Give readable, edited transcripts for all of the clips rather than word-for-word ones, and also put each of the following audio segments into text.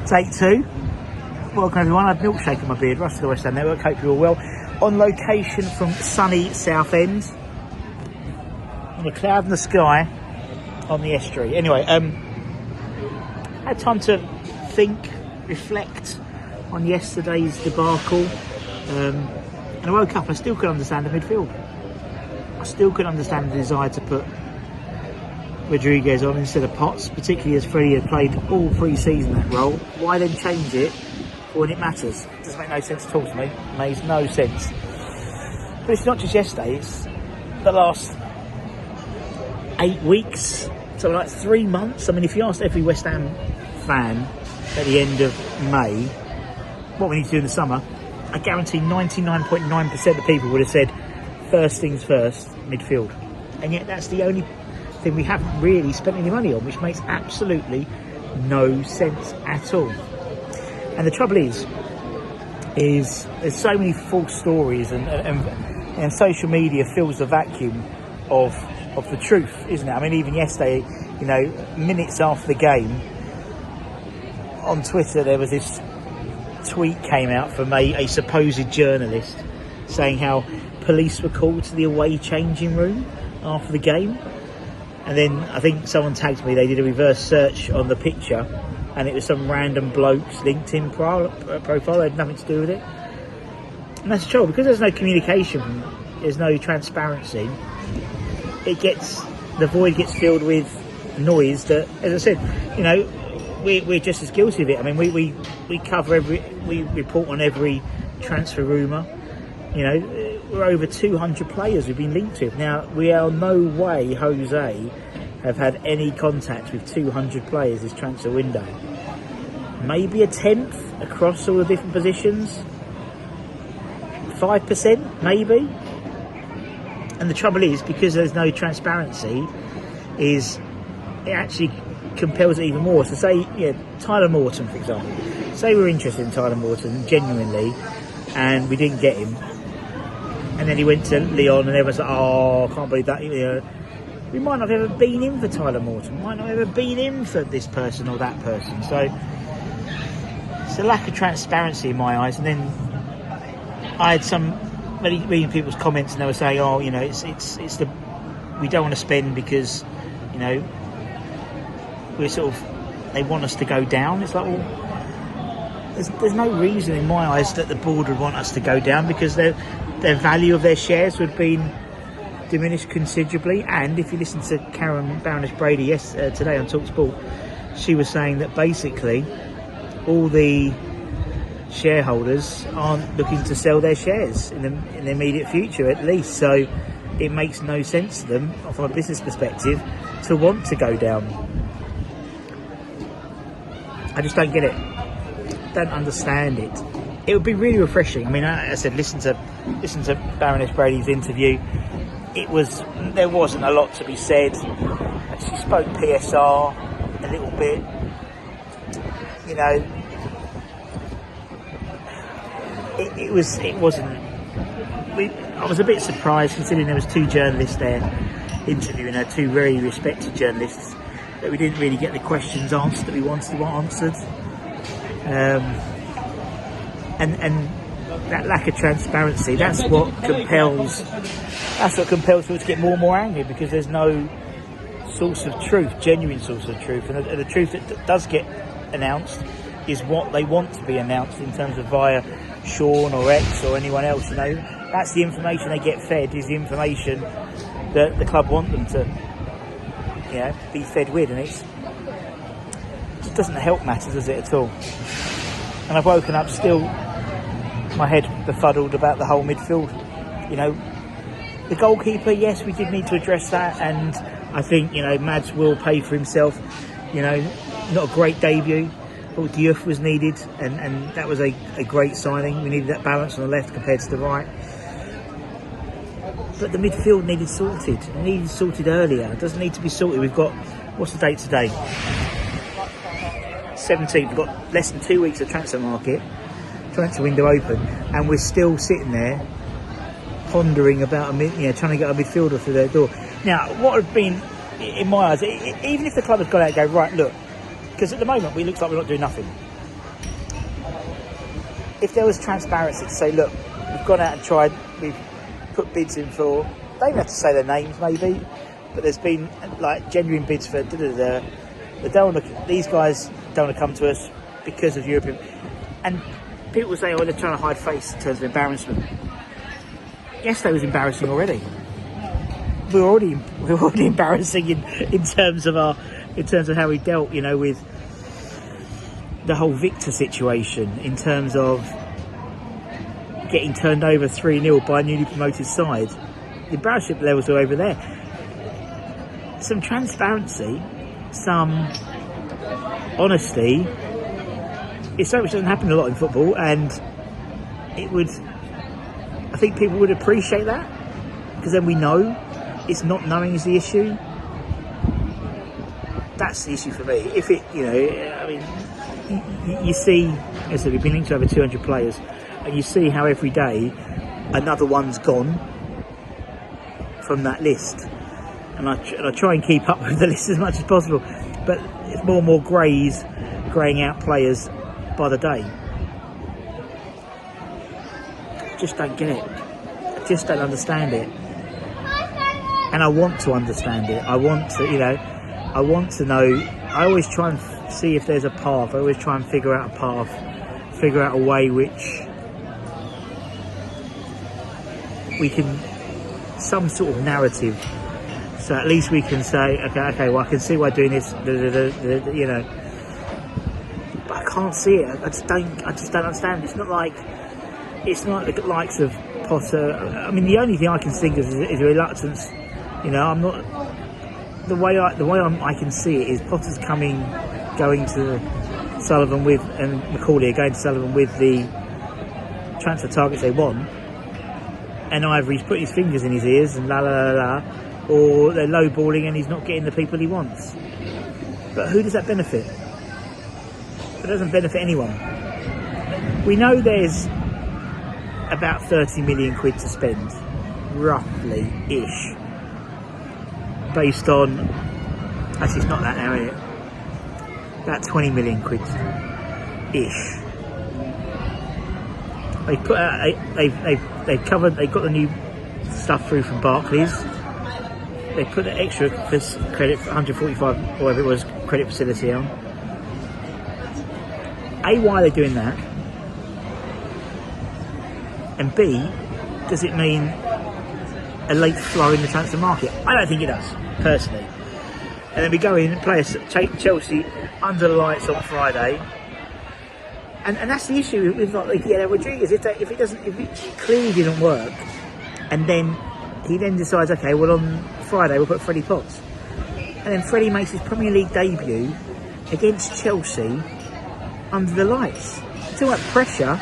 Take two. Welcome everyone. I had milkshake in my beard. Russ of the West End Network. Hope you're all well. On location from sunny Southend. On a cloud in the sky on the estuary. Anyway, had time to think, reflect on yesterday's debacle. And I woke up, I still couldn't understand the midfield. I still couldn't understand the desire to put Rodriguez on instead of Potts, particularly as Freddie had played all pre-season that role. Why then change it when it matters? It doesn't make no sense at all to me. It makes no sense. But it's not just yesterday, it's the last 8 weeks, so like 3 months. I mean, if you asked every West Ham fan at the end of May what we need to do in the summer, I guarantee 99.9% of people would have said first things first, midfield. And yet that's the only thing we haven't really spent any money on, which makes absolutely no sense at all. And the trouble is there's so many false stories and social media fills the vacuum of the truth, isn't it? I mean, even yesterday, you know, minutes after the game, on Twitter there was this tweet came out from a supposed journalist saying how police were called to the away changing room after the game. And then I think someone tagged me, they did a reverse search on the picture and it was some random bloke's LinkedIn profile, it had nothing to do with it. And that's true, because there's no communication, there's no transparency, the void gets filled with noise that, as I said, you know, we're just as guilty of it. I mean, we cover we report on every transfer rumour. You know, we're over 200 players we've been linked with. Now, we are no way, Jose, have had any contact with 200 players this transfer window. Maybe a tenth across all the different positions. 5%, maybe. And the trouble is, because there's no transparency, it actually compels it even more. So say, Tyler Morton, for example. Say we're interested in Tyler Morton, genuinely, and we didn't get him. And then he went to Lyon and everyone's like, oh, I can't believe that. You know, we might not have ever been in for Tyler Morton. We might not have ever been in for this person or that person. So it's a lack of transparency in my eyes. And then I had some reading people's comments and they were saying, oh, you know, it's the we don't want to spend because, you know, they want us to go down. It's like, well, there's no reason in my eyes that the board would want us to go down, because their value of their shares would have been diminished considerably. And if you listen to Karen Baroness Brady today on TalkSport, she was saying that basically all the shareholders aren't looking to sell their shares in the immediate future, at least. So it makes no sense to them from a business perspective to want to go down. I just don't get it. Don't understand it. It would be really refreshing. I mean, I said, listen to Baroness Brady's interview. There wasn't a lot to be said. She spoke PSR a little bit. You know, it wasn't. I was a bit surprised, considering there was 2 journalists there interviewing her, 2 very respected journalists, that we didn't really get the questions answered that we wanted to answered. And that lack of transparency, that's what compels people to get more and more angry, because there's no source of truth, genuine source of truth. And the truth that does get announced is what they want to be announced in terms of via Sean or X or anyone else. You know, that's the information they get fed, is the information that the club want them to, you know, be fed with. And it doesn't help matters, does it, at all? And I've woken up still, my head befuddled about the whole midfield. You know, the goalkeeper, yes, we did need to address that, and I think, you know, Mads will pay for himself. You know, not a great debut. Thought Diouf was needed, and that was a great signing. We needed that balance on the left compared to the right. But the midfield needed sorted. It needed sorted earlier. It doesn't need to be sorted. We've got, what's the date today? 17th. We've got less than 2 weeks of transfer window open, and we're still sitting there pondering about trying to get a midfielder through their door. Now, what would have been, in my eyes, even if the club had gone out and go, right, look, because at the moment it looks like we're not doing nothing. if there was transparency to say, look, we've gone out and tried, we've put bids in for, they don't have to say their names maybe, but there's been like genuine bids for They don't want to, these guys don't want to come to us because of European, and people say, oh, they're trying to hide face in terms of embarrassment. Yesterday was embarrassing already. We were already embarrassing in terms of how we dealt, you know, with the whole Victor situation, in terms of getting turned over 3-0 by a newly promoted side. The embarrassment levels are over there. Some transparency, some honesty. It's something which doesn't happen a lot in football, and I think people would appreciate that, because then we know it's not knowing is the issue. That's the issue for me. If it, you know, I mean, you see, as I said, we've been linked to over 200 players, and you see how every day another one's gone from that list. And I try and keep up with the list as much as possible, but it's more and more greying out players by the day. I just don't get it. I just don't understand it. And I want to understand it. I want to, you know, I want to know. I always try and see if there's a path. I always try and figure out a path, figure out a way which we can, some sort of narrative. So at least we can say, okay, well, I can see why doing this, you know, but I can't see it. I just don't understand. It's not like the likes of Potter. I mean, the only thing I can think of is a reluctance. You know, I'm not, the way I can see it is Potter's going to Sullivan with, and McCauley are going to Sullivan with the transfer targets they want, and either he's put his fingers in his ears and or they're lowballing and he's not getting the people he wants. But who does that benefit? It doesn't benefit anyone. We know there's about 30 million quid to spend, roughly-ish, based on, actually it's not that now, is it? About 20 million quid-ish. They've got the new stuff through from Barclays. They put the extra credit, 145, or whatever it was, credit facility on. A, why are they doing that? And B, does it mean a late flow in the transfer market? I don't think it does, personally. And then we go in and play Chelsea under the lights on Friday. And that's the issue with Rodriguez. If it clearly didn't work, and then he then decides, okay, well on Friday we'll put Freddie Potts, and then Freddie makes his Premier League debut against Chelsea under the lights. Talk about pressure,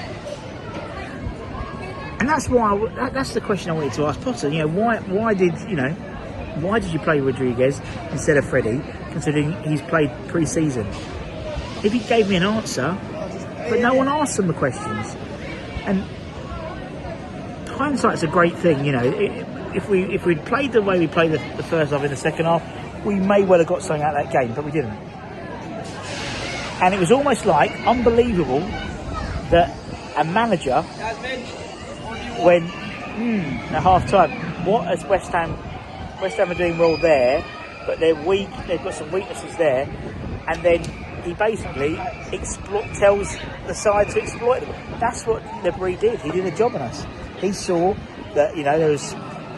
and that's why that's the question I wanted to ask Potter. You know, why did you play Rodriguez instead of Freddie, considering he's played pre-season? If he gave me an answer, but no one asked him the questions. And hindsight's a great thing, you know. If we'd played the way we played the first half in the second half, we may well have got something out of that game, but we didn't. And it was almost like unbelievable that a manager, when at half time, what as West Ham are doing well there, but they're weak, they've got some weaknesses there, and then he basically tells the side to exploit them. That's what Lebris did. He did a job on us. He saw that, you know,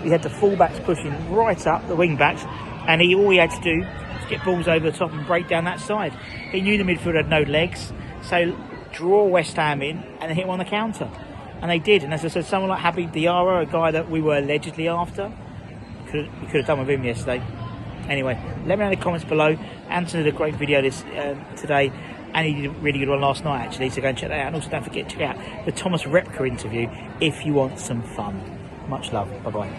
we had the full-backs pushing right up, the wing-backs, and all he had to do was get balls over the top and break down that side. He knew the midfield had no legs, so draw West Ham in and hit him on the counter. And they did. And as I said, someone like Habib Diarra, a guy that we were allegedly after, we could have done with him yesterday. Anyway, let me know in the comments below. Anthony did a great video today, and he did a really good one last night actually, so go and check that out. And also don't forget to check out the Thomas Repka interview if you want some fun. Much love. Bye bye.